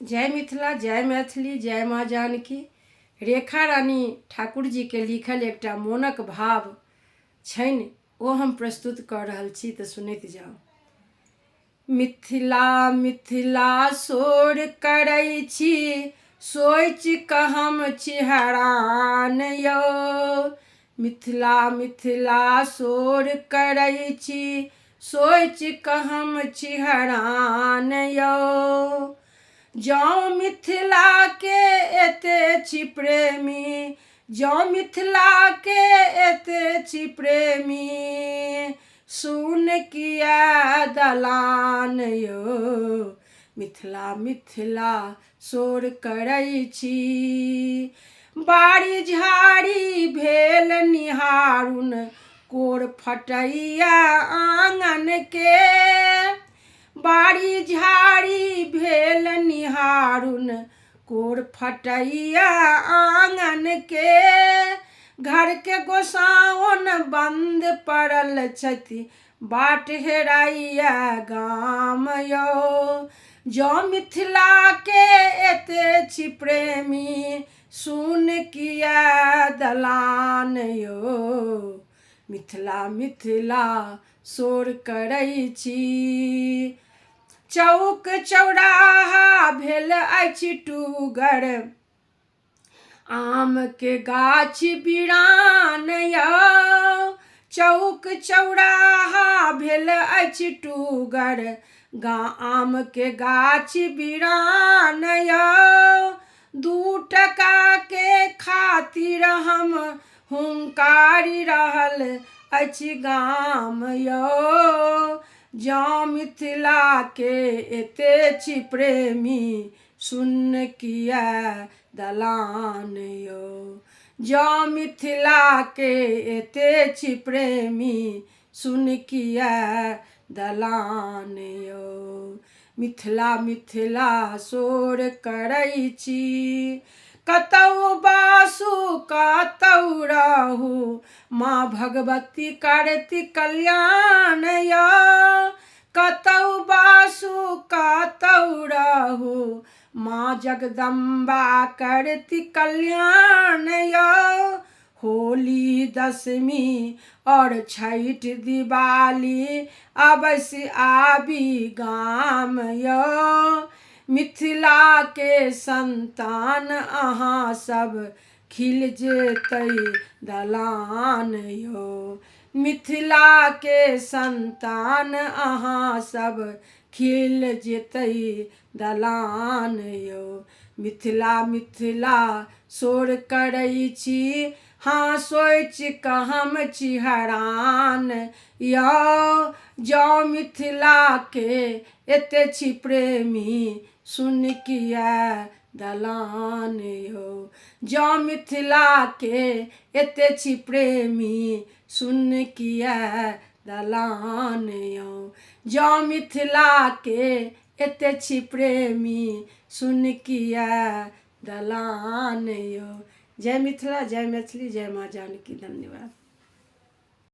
जय मिथिला, जय मैथिली, जय माँ जानकी। रेखा रानी ठाकुर जी के लिखल एकटा मोनक भाव छनि, ओ हम प्रस्तुत कऽ रहल छी, तऽ सुनैत जाउ। मिथिला मिथिला शोर करै छी, सोचि कऽ हम छी हैरान यौ। मिथिला मिथिला शोर करै छी, सोचि कऽ हम छी हैरान यौ। जँ मिथिला के एते छी प्रेमी, जँ मिथिला के एते छी प्रेमी, सुन किया दलान यौ। मिथिला मिथिला शोर करै छी, बाड़ी झाड़ी भेल निहारुन, कोर फटैया आंगन के। बाड़ी झाड़ी भेल निहारुन, कोर फटैया आंगन के। घर के गोसाउन बंद पड़ल छथि, बाट हेराइया गाम यौ। जँ मिथिला के एते छी प्रेमी, सुन किया दलान यौ। मिथिला मिथिला शोर करै छी, चौक चौराहा भेल अछि टूगर, आम के गाछ बिरान यौ। चौक चौराहा भेल अछि टूगर, आम के गाछ बिरान यौ। 2 टका के खातिर हम हुंकारी रहल अछि गाम यौ। जँ मिथिला के एते छी प्रेमी, सुन किया दलान यौ। जँ मिथिला के एते छी प्रेमी, सुन किया दलान यौ। मिथिला मिथिला शोर करै छी, कतौ बासु कतौ रहू, माँ भगवती करती कल्याण यौ। कतौ बासु कतौ रहू, माँ जगदम्बा करती कल्याण यौ। होली दशमी और छठ दिवाली अवश्य आबी गाम यौ। मिथिला के संतान अहाँ सब, खिल जेतै दलान यौ। मिथिला के संतान अहाँ सब, खिल जेतै दलान यौ। मिथिला मिथिला शोर करै छी, हाँ सोचि कऽ हम छी हैरान यौ। जँ मिथिला के एते छी प्रेमी, सुन किया दलान यौ। जँ मिथिला के एते छी प्रेमी, सुन किया दलान यौ। जँ मिथिला के एते छी प्रेमी, सुन किया दलान यौ। जय मिथिला, जय मैथिली, जय माँ जानकी। धन्यवाद।